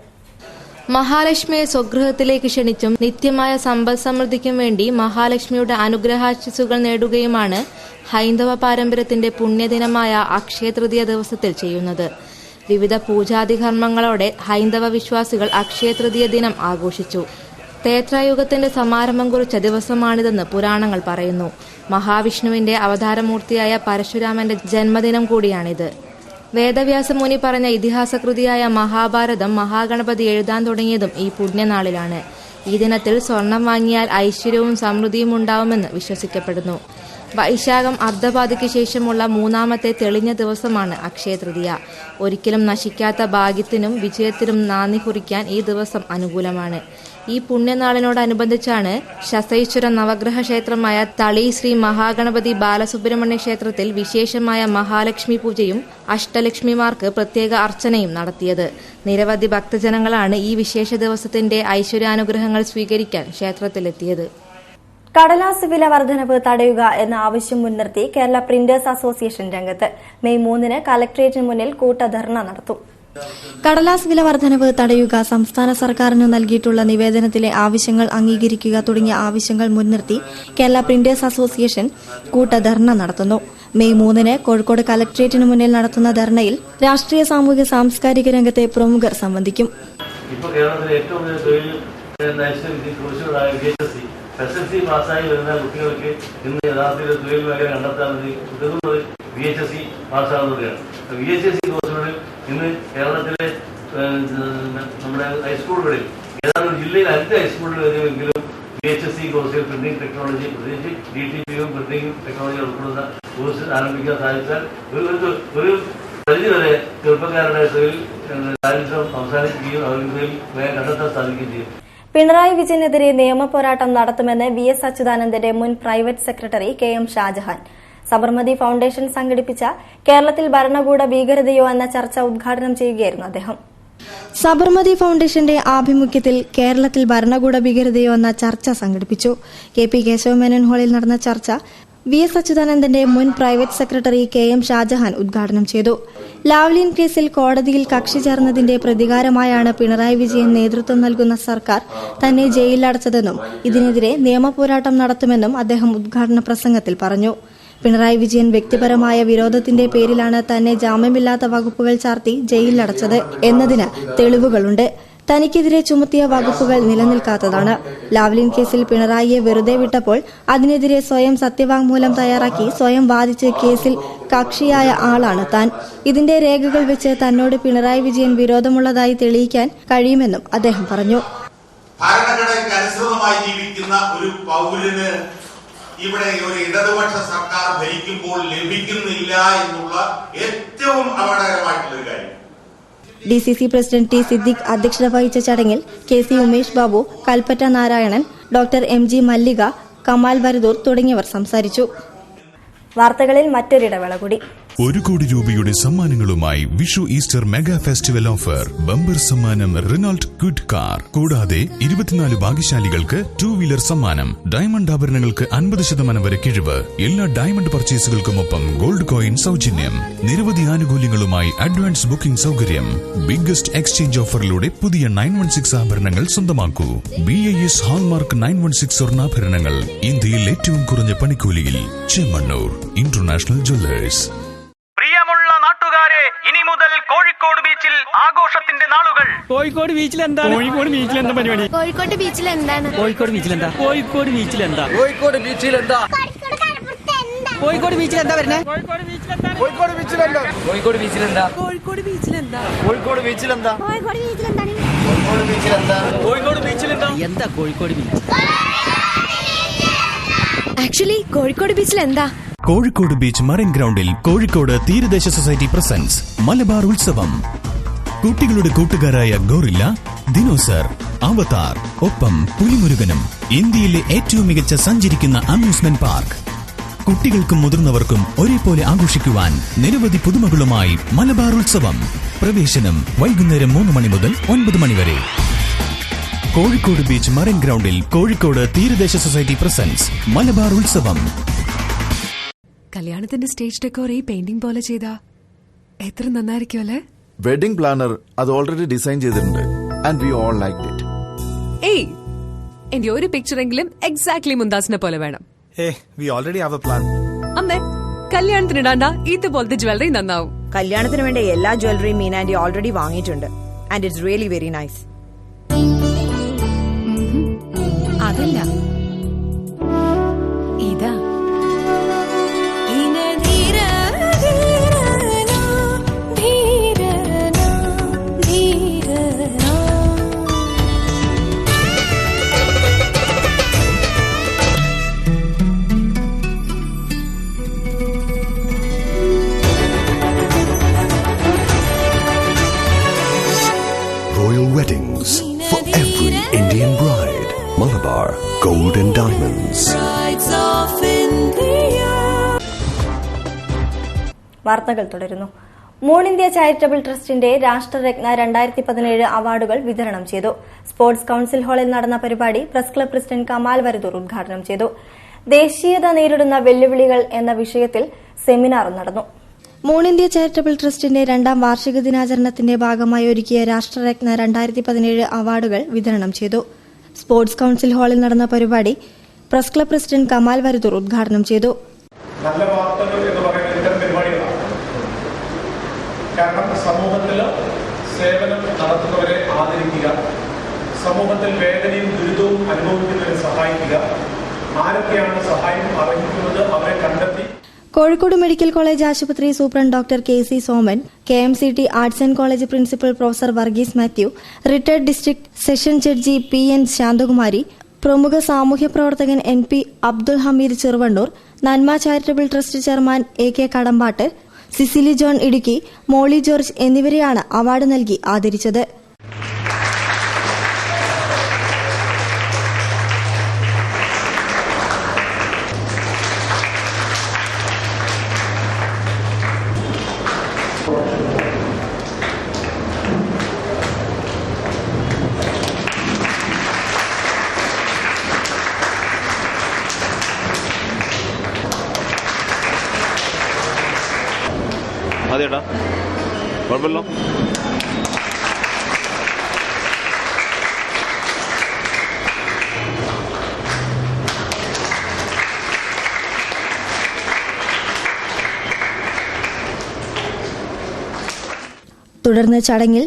മഹാലക്ഷ്മിയെ സ്വഗൃഹത്തിലേക്ക് ക്ഷണിച്ചും നിത്യമായ സമ്പദ് സമൃദ്ധിക്കും വേണ്ടി മഹാലക്ഷ്മിയുടെ അനുഗ്രഹാശിസുകൾ നേടുകയുമാണ് ഹൈന്ദവ പാരമ്പര്യത്തിന്റെ പുണ്യദിനമായ അക്ഷയ തൃതീയ ദിവസത്തിൽ ചെയ്യുന്നത്. വിവിധ പൂജാതികർമ്മങ്ങളോടെ ഹൈന്ദവ വിശ്വാസികൾ അക്ഷയ തൃതീയ ദിനം ആഘോഷിച്ചു. തേത്രായുഗത്തിന്റെ സമാരംഭം കുറിച്ച ദിവസമാണിതെന്ന് പുരാണങ്ങൾ പറയുന്നു. മഹാവിഷ്ണുവിന്റെ അവതാരമൂർത്തിയായ പരശുരാമന്റെ ജന്മദിനം കൂടിയാണിത്. വേദവ്യാസമുനി പറഞ്ഞ ഇതിഹാസകൃതിയായ മഹാഭാരതം മഹാഗണപതി എഴുതാൻ തുടങ്ങിയതും ഈ പുണ്യനാളിലാണ്. ഈ ദിനത്തിൽ സ്വർണം വാങ്ങിയാൽ ഐശ്വര്യവും സമൃദ്ധിയും ഉണ്ടാവുമെന്ന് വിശ്വസിക്കപ്പെടുന്നു. വൈശാഖം അർദ്ധപാതിക്ക് ശേഷമുള്ള 3ാമത്തെ തെളിഞ്ഞ ദിവസമാണ് അക്ഷയ തൃതീയ. ഒരിക്കലും നശിക്കാത്ത ഭാഗ്യത്തിനും വിജയത്തിനും നാന്ദി കുറിക്കാൻ ഈ ദിവസം അനുകൂലമാണ്. ഈ പുണ്യനാളിനോടനുബന്ധിച്ചാണ് ശസൈശ്വര നവഗ്രഹ ക്ഷേത്രമായ തളി ശ്രീ മഹാഗണപതി ബാലസുബ്രഹ്മണ്യ ക്ഷേത്രത്തിൽ വിശേഷമായ മഹാലക്ഷ്മി പൂജയും അഷ്ടലക്ഷ്മിമാർക്ക് പ്രത്യേക അർച്ചനയും നടത്തിയത്. നിരവധി ഭക്തജനങ്ങളാണ് ഈ വിശേഷ ദിവസത്തിന്റെ ഐശ്വര്യാനുഗ്രഹങ്ങൾ സ്വീകരിക്കാൻ ക്ഷേത്രത്തിലെത്തിയത്. കടലാസ് വില വർധനവ് തടയുക എന്ന ആവശ്യം മുൻനിർത്തി കേരള പ്രിന്റേഴ്സ് അസോസിയേഷൻ രംഗത്ത്. മെയ് 3 കലക്ട്രേറ്റിന് മുന്നിൽ കൂട്ടധർണ നടത്തും. കടലാസ് വില വർധനവ് തടയുക, സംസ്ഥാന സർക്കാരിന് നൽകിയിട്ടുള്ള നിവേദനത്തിലെ ആവശ്യങ്ങൾ അംഗീകരിക്കുക തുടങ്ങിയ ആവശ്യങ്ങൾ മുൻനിർത്തി കേരള പ്രിന്റേഴ്സ് അസോസിയേഷൻ കൂട്ടധർണ നടത്തുന്നു. മെയ് 3 കോഴിക്കോട് കലക്ട്രേറ്റിന് മുന്നിൽ നടത്തുന്ന ധർണയിൽ രാഷ്ട്രീയ, സാമൂഹിക, സാംസ്കാരിക രംഗത്തെ പ്രമുഖർ സംബന്ധിക്കും. SSC പാസ്സായി വരുന്ന കുട്ടികൾക്ക് ഇന്ന് യഥാർത്ഥത്തിൽ തൊഴിൽ മേഖല കണ്ടെത്താൻ ഉതകുന്നത് VHSC പാസ്സാകുന്നതാണ്. VHSC കോഴ്സുകളിൽ ഇന്ന് കേരളത്തിലെ നമ്മുടെ ഹൈസ്കൂളുകളിൽ ഏതാണ്ട് ജില്ലയിൽ 5 ഹൈസ്കൂളുകളിലെങ്കിലും VHSC കോഴ്സിൽ പ്രിന്റിംഗ് ടെക്നോളജി, പ്രത്യേകിച്ച് DTPയും പ്രിന്റിംഗ് ടെക്നോളജി ഉൾപ്പെടുന്ന കോഴ്സ് ആരംഭിക്കാൻ സാധിച്ചാൽ ഒരു പരിധിവരെ ചെറുപ്പക്കാരുടെ തൊഴിൽ ദാരിദ്ര്യം അവസാനിക്കുകയും അവർക്ക് തൊഴിൽ കണ്ടെത്താൻ സാധിക്കുകയും ചെയ്യും. പിണറായി വിജയനെതിരെ നിയമപോരാട്ടം നടത്തുമെന്ന് VS അച്യുതാനന്ദന്റെ മുൻ private secretary KM Shajahan. Sabarmati foundation സംഘടിപ്പിച്ച കേരളത്തിൽ ഭരണകൂട ഭീകരതയോ എന്ന ചർച്ച ഉദ്ഘാടനം ചെയ്യുകയായിരുന്നു അദ്ദേഹം. സബർമതി ഫൌണ്ടേഷന്റെ ആഭിമുഖ്യത്തിൽ കേരളത്തിൽ ഭരണകൂട ഭീകരതയോ എന്ന ചർച്ച സംഘടിപ്പിച്ചു. KP കേശവമേനോൻ ഹാളിൽ നടന്ന ചർച്ച VS അച്യുതാനന്ദന്റെ മുൻ പ്രൈവറ്റ് സെക്രട്ടറി KM ഷാജഹാൻ ഉദ്ഘാടനം ചെയ്തു. ലാവ്ലിൻ കേസിൽ കോടതിയിൽ കക്ഷി ചേർന്നതിന്റെ പ്രതികാരമായാണ് പിണറായി വിജയൻ നേതൃത്വം നൽകുന്ന സർക്കാർ തന്നെ ജയിലിലടച്ചതെന്നും ഇതിനെതിരെ നിയമപോരാട്ടം നടത്തുമെന്നും അദ്ദേഹം ഉദ്ഘാടന പ്രസംഗത്തിൽ പറഞ്ഞു. പിണറായി വിജയൻ വ്യക്തിപരമായ വിരോധത്തിന്റെ പേരിലാണ് തന്നെ ജാമ്യമില്ലാത്ത വകുപ്പുകൾ ചാർത്തി ജയിലിലടച്ചത് എന്നതിന് തെളിവുകളുണ്ട്. തനിക്കെതിരെ ചുമത്തിയ വകുപ്പുകൾ നിലനിൽക്കാത്തതാണ്. ലാവ്ലിൻ കേസിൽ പിണറായിയെ വെറുതെ വിട്ടപ്പോൾ അതിനെതിരെ സ്വയം സത്യവാങ്മൂലം തയ്യാറാക്കി സ്വയം വാദിച്ച് കേസിൽ കക്ഷിയായ ആളാണ് താൻ. ഇതിന്റെ രേഖകൾ വെച്ച് തന്നോട് പിണറായി വിജയൻ വിരോധമുള്ളതായി തെളിയിക്കാൻ കഴിയുമെന്നും അദ്ദേഹം പറഞ്ഞു. ഭരണഘടനയ്ക്ക് അനുസൃതമായി ജീവിക്കുന്ന ഒരു പൗരന് ഇവിടെ ഒരു ഇടതുപക്ഷ സർക്കാർ ഭരിക്കുമ്പോൾ ലഭിക്കുന്നില്ല എന്നുള്ള ഏറ്റവും അപകടകരമായിട്ടുള്ള ഒരു കാര്യം. DCC പ്രസിഡന്റ് T സിദ്ദിഖ് അധ്യക്ഷത വഹിച്ച ചടങ്ങിൽ KC Umesh Babu, Kalpetta Narayanan, doctor MG Mallika, Kamal Varadoor തുടങ്ങിയവർ സംസാരിച്ചു. വാർത്തകളിൽ മറ്റൊരിടവേള കൂടി. 1 കോടി രൂപയുടെ സമ്മാനങ്ങളുമായി Vishu Easter mega festival offer. Bumper സമ്മാനം റിനോൾട്ട് ഗുഡ് കാർ. കൂടാതെ 24 ഭാഗ്യശാലികൾക്ക് 2 വീലർ സമ്മാനം. ഡയമണ്ട് ആഭരണങ്ങൾക്ക് 50% വരെ കിഴിവ്. എല്ലാ ഡയമണ്ട് പർച്ചേസുകൾക്കുമൊപ്പം ഗോൾഡ് കോയിൻ സൗജന്യം. നിരവധി ആനുകൂല്യങ്ങളുമായി അഡ്വാൻസ് ബുക്കിംഗ് സൗകര്യം. ബിഗ്ഗസ്റ്റ് എക്സ്ചേഞ്ച് ഓഫറിലൂടെ പുതിയ 916 ആഭരണങ്ങൾ സ്വന്തമാക്കൂ. BIS ഹാൾമാർക്ക് 916 സ്വർണ്ണാഭരണങ്ങൾ ഇന്ത്യയിൽ ഏറ്റവും കുറഞ്ഞ പണിക്കൂലിയിൽ. Chemmanur international Jewellers. പ്രിയമുള്ള നാട്ടുകാരെ, ഇനി മുതൽ കോഴിക്കോട് ബീച്ചിൽ ആഘോഷത്തിന്റെ നാളുകൾ. കോഴിക്കോട് ബീച്ചിൽ എന്താണ് പരിപാടി? കോഴിക്കോട് ബീച്ചിൽ എന്താണ്? കോഴിക്കോട് ബീച്ചിൽ എന്താ? കോഴിക്കോട് ബീച്ചിൽ എന്താ? കോഴിക്കോട് ബീച്ചിൽ എന്താ? കോഴിക്കോട് ബീച്ചിൽ എന്താ വരുന്നത്? കോഴിക്കോട് ബീച്ചിൽ എന്താ? കോഴിക്കോട് ബീച്ചിൽ എന്താ? കോഴിക്കോട് ബീച്ചിൽ എന്താ? കോഴിക്കോട് ബീച്ചിൽ എന്താ? കോഴിക്കോട് ബീച്ചിൽ എന്താ? കോഴിക്കോട് ബീച്ചിൽ എന്താ? എന്താ കോഴിക്കോട് ബീച്ച്? ആക്ച്വലി കോഴിക്കോട് ബീച്ചിൽ എന്താ? കോഴിക്കോട് ബീച്ച് മറൈൻ ഗ്രൗണ്ടിൽ കോഴിക്കോട് തീരദേശ സൊസൈറ്റി പ്രസൻസ് മലബാർ ഉത്സവം. കുട്ടികളുടെ കൂട്ടുകാരായ ഗോറില്ല, ദിനോസർ, അവതാർ, ഒപ്പം പുലിമുരുകനും. ഇന്ത്യയിലെ ഏറ്റവും മികച്ച സഞ്ചരിക്കുന്ന അമ്യൂസ്മെന്റ് പാർക്ക്. കുട്ടികൾക്കും മുതിർന്നവർക്കും ഒരേപോലെ ആഘോഷിക്കുവാൻ നിരവധി പുതുമകളുമായി മലബാർ ഉത്സവം. പ്രവേശനം വൈകുന്നേരം 3 മണി മുതൽ 9 മണി വരെ. കോഴിക്കോട് ബീച്ച് മറൈൻ ഗ്രൗണ്ടിൽ കോഴിക്കോട് തീരദേശ സൊസൈറ്റി പ്രസൻസ് മലബാർ ഉത്സവം. കല്യാണത്തിന്റെ സ്റ്റേജ് ഡെക്കോർ ഈ പെയിന്റിംഗ് പോലെ ചെയ്താ എത്ര നന്നായിരിക്കും അല്ലേ? വെഡിംഗ് പ്ലാനർ അത് ഓൾറെഡി ഡിസൈൻ ചെയ്തിട്ടുണ്ട്. And we all liked it. ഏയ്, എന്റെ ഒരു പിക്ചറെങ്കിലും എക്സാക്ട്ലി മുന്താസിനെ പോലെ വേണം. We already have A plan. അമ്മേ, കല്യാണത്തിന് ഇടാണ്ട ഇതുപോലത്തെ ജ്വല്ലറി നന്നാവും. കല്യാണത്തിന് വേണ്ട എല്ലാ ജ്വല്ലറിയും മീനാൻഡി ഓൾറെഡി വാങ്ങിയിട്ടുണ്ട്. And it's really very nice. അതല്ല, ഇതാ. Royal weddings for every Indian bride. Malabar Gold and Diamonds. വാർത്തകൾ തുടരുന്നു. മൂൺ ഇന്ത്യ ചാരിറ്റബിൾ ട്രസ്റ്റിന്റെ രാഷ്ട്രരത്ന 2017 അവാർഡുകൾ വിതരണം ചെയ്തു. സ്പോർട്സ് കൌൺസിൽ ഹാളിൽ നടന്ന പരിപാടി press club president Kamal Varadoor ഉദ്ഘാടനം ചെയ്തു. ദേശീയത നേരിടുന്ന വെല്ലുവിളികൾ എന്ന വിഷയത്തിൽ സെമിനാറും നടന്നു. മൂൺ ഇന്ത്യ ചാരിറ്റബിൾ ട്രസ്റ്റിന്റെ 2ാം വാർഷിക ദിനാചരണത്തിന്റെ ഭാഗമായി ഒരുക്കിയ രാഷ്ട്രരത്ന 2017 അവാർഡുകൾ വിതരണം ചെയ്തു. സ്പോർട്സ് കൌൺസിൽ ഹാളിൽ നടന്ന പരിപാടി press club president Kamal Varadoor ഉദ്ഘാടനം ചെയ്തു. നല്ല വാർത്തകൾ എന്ന് പറയുന്ന ഇത്തരം പരിപാടികളാണ്. കാരണം സമൂഹത്തിൽ സേവനം നടത്തുന്നവരെ ആദരിക്കുക, സമൂഹത്തിൽ വേദനയും ദുരിതവും അനുഭവിക്കുന്നവരെ സഹായിക്കുക, ആരൊക്കെയാണ് സഹായം അർഹിക്കുന്നത് അവരെ കണ്ടെത്തി. കോഴിക്കോട് മെഡിക്കൽ കോളേജ് ആശുപത്രി സൂപ്രണ്ട് doctor KC Soman, KMCT arts and college principal professor Varghese Mathew, retired district session judge PN Santhakumari, പ്രമുഖ സാമൂഹ്യ പ്രവർത്തകൻ NP Abdul Hameed Cheruvannur, Nanma charitable trust chairman AK Kadambatt, Cicily John Idukki, Molly George എന്നിവരെയാണ് അവാർഡ് നൽകി ആദരിച്ചത്. അതേടാ കുഴപ്പമില്ലോ. തുടർന്ന് ചടങ്ങിൽ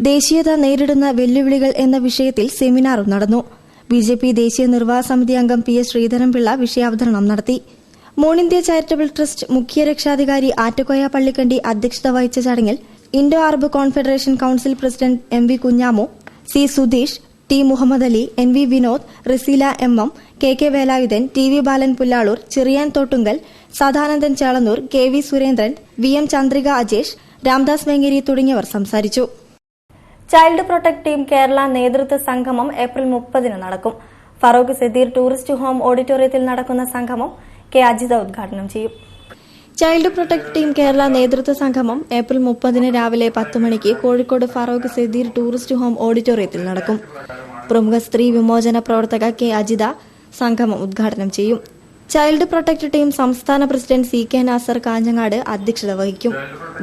ദേശീയത നേരിടുന്ന വെല്ലുവിളികൾ എന്ന വിഷയത്തിൽ സെമിനാറും നടന്നു. BJP ദേശീയ നിർവാഹക സമിതി അംഗം PS ശ്രീധരൻപിള്ള വിഷയാവതരണം നടത്തി. മൂൺ ഇന്ത്യ ചാരിറ്റബിൾ ട്രസ്റ്റ് മുഖ്യ രക്ഷാധികാരി ആറ്റക്കോയ പള്ളിക്കണ്ടി അധ്യക്ഷത വഹിച്ച ചടങ്ങിൽ Indo Arab confederation council president MV Kunhamu, C Sudheesh, T Muhammad Ali, NV Vinod, Riseela MM, KK Velayudhan, TV Balan Pullalur, Cheriyan Thottungal, Sadanandan Chalannur, KV Surendran, VM Chandrika Ajesh, Ramdas Vengeri തുടങ്ങിയവർ സംസാരിച്ചു. ചൈൽഡ് പ്രൊട്ടക്ട് ടീം കേരള നേതൃത്വ സംഗമം ഏപ്രിൽ 30 നടക്കും. ഫറൂഖ് സദീർ ടൂറിസ്റ്റ് ഹോം ഓഡിറ്റോറിയത്തിൽ നടക്കുന്ന സംഗമം K അജിത ഉദ്ഘാടനം ചെയ്യും. ചൈൽഡ് പ്രൊട്ടക്ട് ടീം കേരള നേതൃത്വ സംഗമം ഏപ്രിൽ 30 രാവിലെ 10 മണിക്ക് കോഴിക്കോട് ഫറൂഖ് സദീർ ടൂറിസ്റ്റ് ഹോം ഓഡിറ്റോറിയത്തിൽ നടക്കും. പ്രമുഖ സ്ത്രീ വിമോചന പ്രവർത്തക K അജിത സംഗമം ഉദ്ഘാടനം ചെയ്യും. ചൈൽഡ് പ്രൊട്ടക്ട് ടീം സംസ്ഥാന പ്രസിഡന്റ് CK നാസർ കാഞ്ഞങ്ങാട് അധ്യക്ഷത വഹിക്കും.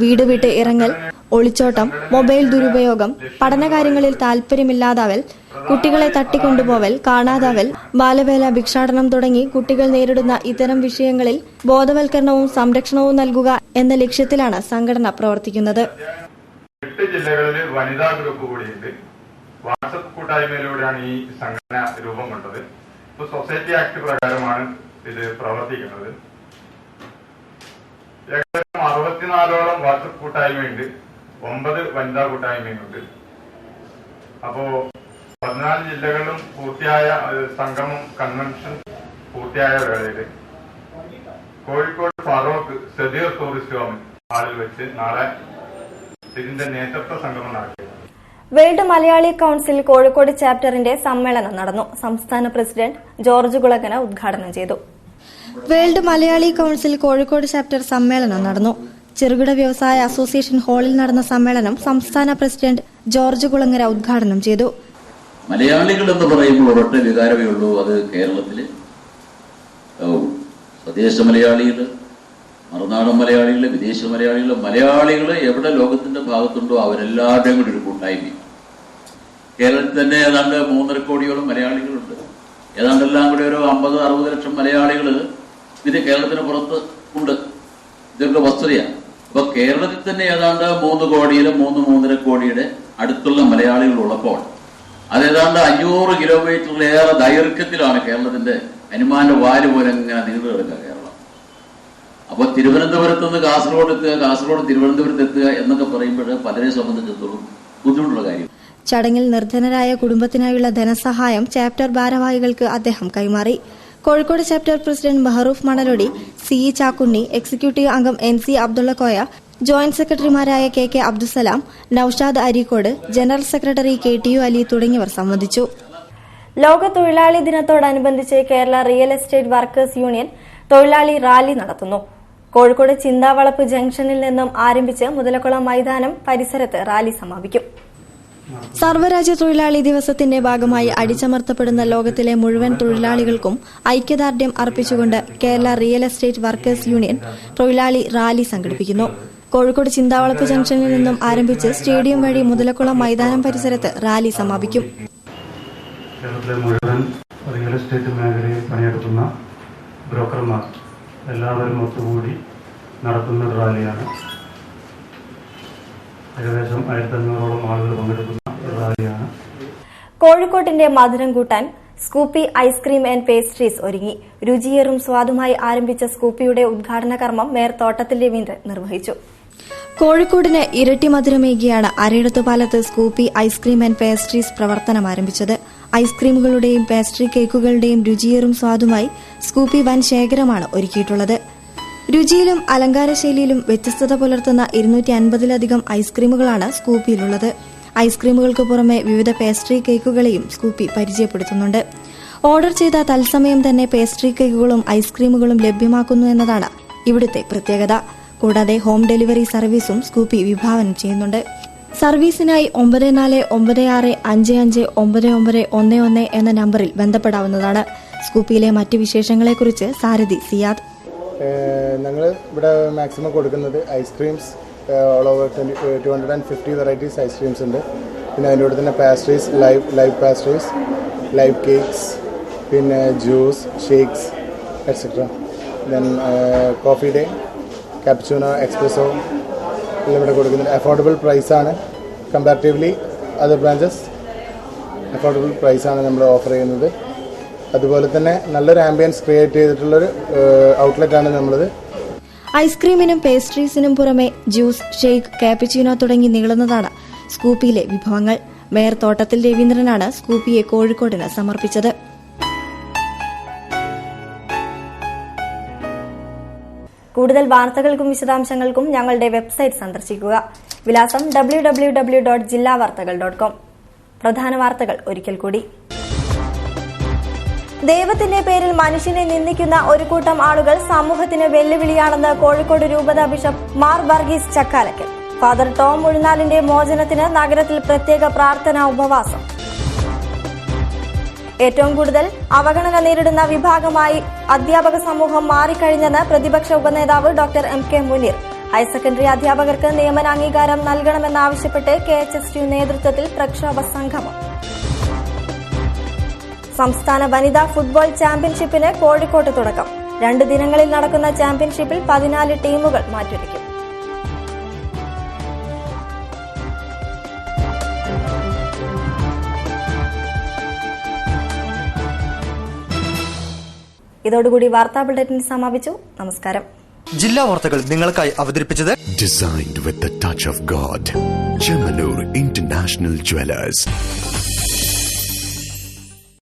വീട് വിട്ട് ഇറങ്ങൽ, ഒളിച്ചോട്ടം, മൊബൈൽ ദുരുപയോഗം, പഠനകാര്യങ്ങളിൽ താൽപര്യമില്ലാതാവൽ, കുട്ടികളെ തട്ടിക്കൊണ്ടുപോവൽ, കാണാതാവൽ, ബാലവേല, ഭിക്ഷാടനം തുടങ്ങി കുട്ടികൾ നേരിടുന്ന ഇത്തരം വിഷയങ്ങളിൽ ബോധവൽക്കരണവും സംരക്ഷണവും നൽകുക എന്ന ലക്ഷ്യത്തിലാണ് സംഘടന പ്രവർത്തിക്കുന്നത്. 8 ജില്ലകളിൽ വനിതാ ഗ്രൂപ്പ് കൂടിയുണ്ട്. വാട്സപ്പ് കൂട്ടായ്മയിലൂടെയാണ് ഈ സംഘടന രൂപം കൊണ്ടത്. ഇപ്പോൾ സൊസൈറ്റി ആക്ട് പ്രകാരമാണ് ഇത് പ്രവർത്തിക്കുന്നത്. ഏകദേശം 64ഓളം വാട്സപ്പ് കൂട്ടായ്മയുണ്ട്, 9 വനിതാ കൂട്ടായ്മയുണ്ട്. അപ്പോ 14 ജില്ലകളിലും പൂർത്തിയായ സംഗമം കൺവെൻഷൻ പൂർത്തിയായ വേളയിൽ കോഴിക്കോട് ഫറോക്ക് സദീർ ടൂറിസ്റ്റ് ഹോം ഹാളിൽ വെച്ച് നാളെ ഇതിന്റെ നേതൃത്വ സംഗമം നടത്തി. വേൾഡ് മലയാളി കൌൺസിൽ കോഴിക്കോട് ചാപ്റ്ററിന്റെ സമ്മേളനം നടന്നു. സംസ്ഥാന പ്രസിഡന്റ് ജോർജ് കുളങ്ങര ഉദ്ഘാടനം ചെയ്തു. World Malayali council Kozhikode chapter സമ്മേളനം നടന്നു. ചെറുകിട വ്യവസായ അസോസിയേഷൻ ഹാളിൽ നടന്ന സമ്മേളനം സംസ്ഥാന പ്രസിഡന്റ് ജോർജ് കുളങ്ങര ഉദ്ഘാടനം ചെയ്തു. മലയാളികൾ എന്ന് പറയുമ്പോൾ ഒരൊറ്റ വികാരമേ ഉള്ളൂ, അത് കേരളത്തില് സ്വദേശ മലയാളികള്, മറുനാടൻ മലയാളികള്, വിദേശ മലയാളികള്, മലയാളികള് എവിടെ ലോകത്തിന്റെ ഭാഗത്തുണ്ടോ അവരെല്ലാവരുടെയും കൂടി ഒരു കൂട്ടായ്മ. കേരളത്തിൽ തന്നെ ഏതാണ്ട് 3.5 കോടിയോളം മലയാളികളുണ്ട്. ഏതാണ്ടെല്ലാം കൂടി ഒരു 50-60 ലക്ഷം മലയാളികള് ഇത് കേരളത്തിന് പുറത്ത് ഉണ്ട്. ഇതൊക്കെ വസ്തുതയാണ്. അപ്പൊ കേരളത്തിൽ തന്നെ ഏതാണ്ട് 3 കോടിയിലെ 3-3.5 കോടിയുടെ അടുത്തുള്ള മലയാളികൾ ഉള്ളപ്പോൾ അതേതാണ്ട് 500 കിലോമീറ്ററിലേറെ ദൈർഘ്യത്തിലാണ് കേരളത്തിന്റെ ഹനുമാന്റെ വാല് പോലെ ഇങ്ങനെ നീണ്ടു കിടക്കുക കേരളം. അപ്പൊ തിരുവനന്തപുരത്ത് നിന്ന് കാസർഗോഡ് എത്തുക, കാസർഗോഡ് തിരുവനന്തപുരത്ത് എത്തുക എന്നൊക്കെ പറയുമ്പോൾ പലരെ സംബന്ധിച്ചിടത്തോളം ബുദ്ധിമുട്ടുള്ള കാര്യം. ചടങ്ങിൽ നിർധനരായ കുടുംബത്തിനായുള്ള ധനസഹായം ചാപ്റ്റർ ഭാരവാഹികൾക്ക് അദ്ദേഹം കൈമാറി. Kozhikode chapter president Meharoof Manalodi, CE Chakkunni, executive അംഗം NC അബ്ദുള്ളക്കോയ, ജോയിന്റ് സെക്രട്ടറിമാരായ KK Abdussalam, Noushad Areekode, general secretary KTU Ali തുടങ്ങിയവർ സംബന്ധിച്ചു. ലോക തൊഴിലാളി ദിനത്തോടനുബന്ധിച്ച് Kerala real estate workers union തൊഴിലാളി റാലി നടത്തുന്നു. കോഴിക്കോട് ചിന്താവളപ്പ് ജംഗ്ഷനിൽ നിന്നും ആരംഭിച്ച് മുതലക്കുളം മൈതാനം പരിസരത്ത് റാലി സമാപിക്കും. സർവ്വരാജ്യ തൊഴിലാളി ദിവസത്തിന്റെ ഭാഗമായി അടിച്ചമർത്തപ്പെടുന്ന ലോകത്തിലെ മുഴുവൻ തൊഴിലാളികൾക്കും ഐക്യദാർഢ്യം അർപ്പിച്ചുകൊണ്ട് Kerala real estate workers union തൊഴിലാളി റാലി സംഘടിപ്പിക്കുന്നു. കോഴിക്കോട് ചിന്താവളപ്പ് ജംഗ്ഷനിൽ നിന്നും ആരംഭിച്ച് സ്റ്റേഡിയം വഴി മുതലക്കുളം മൈതാനം പരിസരത്ത് റാലി സമാപിക്കും. കേരളത്തിലെ മുഴുവൻ റിയൽ എസ്റ്റേറ്റ് മേഖലയിൽ പണിയെടുക്കുന്ന ബ്രോക്കർമാർ എല്ലാവരും ഒത്തുകൂടി നടത്തുന്ന റാലിയാണ്. ഏകദേശം 1500ഓളം ആളുകൾ പങ്കെടുക്കുന്ന റാലിയാണ്. കോഴിക്കോട്ടിന്റെ മധുരം കൂട്ടാൻ സ്കൂപ്പി ഐസ്ക്രീം ആൻഡ് പേസ്ട്രീസ് ഒരുങ്ങി. രുചിയേറും സ്വാദുമായി ആരംഭിച്ച സ്കൂപ്പിയുടെ ഉദ്ഘാടന കർമ്മം മേയർ തോട്ടത്തിൽ രവീന്ദ്രൻ നിർവഹിച്ചു. കോഴിക്കോടിന് ഇരട്ടി മധുരമേകിയാണ് അരയിടത്തുപാലത്ത് സ്കൂപ്പി ഐസ്ക്രീം ആൻഡ് പേസ്ട്രീസ് പ്രവർത്തനം ആരംഭിച്ചത്. ഐസ്ക്രീമുകളുടെയും പേസ്ട്രി കേക്കുകളുടെയും രുചിയേറും സ്വാദുമായി സ്കൂപ്പി വൻ ശേഖരമാണ് ഒരുക്കിയിട്ടുള്ളത്. രുചിയിലും അലങ്കാരശൈലിയിലും വ്യത്യസ്തത പുലർത്തുന്ന 250ലധികം ഐസ്ക്രീമുകളാണ് സ്കൂപ്പിയിലുള്ളത്. ഐസ്ക്രീമുകൾക്ക് പുറമെ വിവിധ പേസ്ട്രി കേക്കുകളെയും സ്കൂപ്പി പരിചയപ്പെടുത്തുന്നുണ്ട്. ഓർഡർ ചെയ്ത തത്സമയം തന്നെ പേസ്ട്രി കേക്കുകളും ഐസ്ക്രീമുകളും ലഭ്യമാക്കുന്നു എന്നതാണ് ഇവിടുത്തെ പ്രത്യേകത. കൂടാതെ ഹോം ഡെലിവറി സർവീസും സ്കൂപ്പി വിഭാവനം ചെയ്യുന്നുണ്ട്. സർവീസിനായി 9446559911 എന്ന നമ്പറിൽ ബന്ധപ്പെടാവുന്നതാണ്. സ്കൂപ്പിയിലെ മറ്റ് വിശേഷങ്ങളെക്കുറിച്ച് സാരഥി സിയാദ്. ഞങ്ങൾ ഇവിടെ മാക്സിമം കൊടുക്കുന്നത് ice creams all over 250 varieties ice creams ഉണ്ട്. പിന്നെ അതിൻ്റെ കൂടെ തന്നെ pastries, live pastries, live cakes, പിന്നെ juice, shakes etcetera. Then Coffee Day, cappuccino, espresso എല്ലാം ഇവിടെ കൊടുക്കുന്നത്. അഫോർഡബിൾ പ്രൈസാണ്. കമ്പാരിറ്റീവ്ലി അതർ ബ്രാഞ്ചസ് അഫോർഡബിൾ പ്രൈസാണ് നമ്മൾ ഓഫർ ചെയ്യുന്നത്. അതുപോലെ തന്നെ നല്ലൊരു ആംബിയൻസ് ക്രിയേറ്റ് ചെയ്തിട്ടുള്ളൊരു ഔട്ട്ലെറ്റാണ് നമ്മളത്. ഐസ്ക്രീമിനും പേസ്ട്രീസിനും പുറമെ ജ്യൂസ്, ഷേക്ക്, കാപ്പുച്ചിനോ തുടങ്ങി നീളുന്നതാണ് സ്കൂപ്പിയിലെ വിഭവങ്ങൾ. മേയർ തോട്ടത്തിൽ രവീന്ദ്രനാണ് സ്കൂപ്പിയെ കോഴിക്കോടിന് സമർപ്പിച്ചത്. കൂടുതൽ വാർത്തകൾക്കും വിശദാംശങ്ങൾക്കും ഞങ്ങളുടെ വെബ്സൈറ്റ് സന്ദർശിക്കുക. വിലാസം www.jillavartagal.com. പ്രധാന വാർത്തകൾ ഒരിക്കൽ കൂടി. ദൈവത്തിന്റെ പേരിൽ മനുഷ്യനെ നിന്ദിക്കുന്ന ഒരു കൂട്ടം ആളുകൾ സമൂഹത്തിന് വെല്ലുവിളിയാണെന്ന് കോഴിക്കോട് രൂപത bishop Mar Varghese Chakkalakkal. Father Tom ഉഴുന്നാലിന്റെ മോചനത്തിന് നഗരത്തിൽ പ്രത്യേക പ്രാർത്ഥനാ ഉപവാസം. ഏറ്റവും കൂടുതൽ അവഗണന നേരിടുന്ന വിഭാഗമായി അധ്യാപക സമൂഹം മാറിക്കഴിഞ്ഞെന്ന് പ്രതിപക്ഷ ഉപനേതാവ് doctor MK Muneer. Higher secondary അധ്യാപകർക്ക് നിയമന അംഗീകാരം നൽകണമെന്നാവശ്യപ്പെട്ട് KHSU നേതൃത്വത്തിൽ പ്രക്ഷോഭ സംഗമം. സംസ്ഥാന വനിതാ ഫുട്ബോൾ ചാമ്പ്യൻഷിപ്പിന് കോഴിക്കോട്ട് തുടക്കം. 2 ദിനങ്ങളിൽ നടക്കുന്ന ചാമ്പ്യൻഷിപ്പിൽ 14 ടീമുകൾ മാറ്റുരയ്ക്കും. ഇതോടുകൂടി വാർത്താ ബുള്ളറ്റിൻ സമാപിച്ചു. നമസ്കാരം. ജില്ലാ വാർത്തകൾ നിങ്ങൾക്കായി അവതരിപ്പിച്ചത് Designed with the touch of God. Chemanur International Jewelers.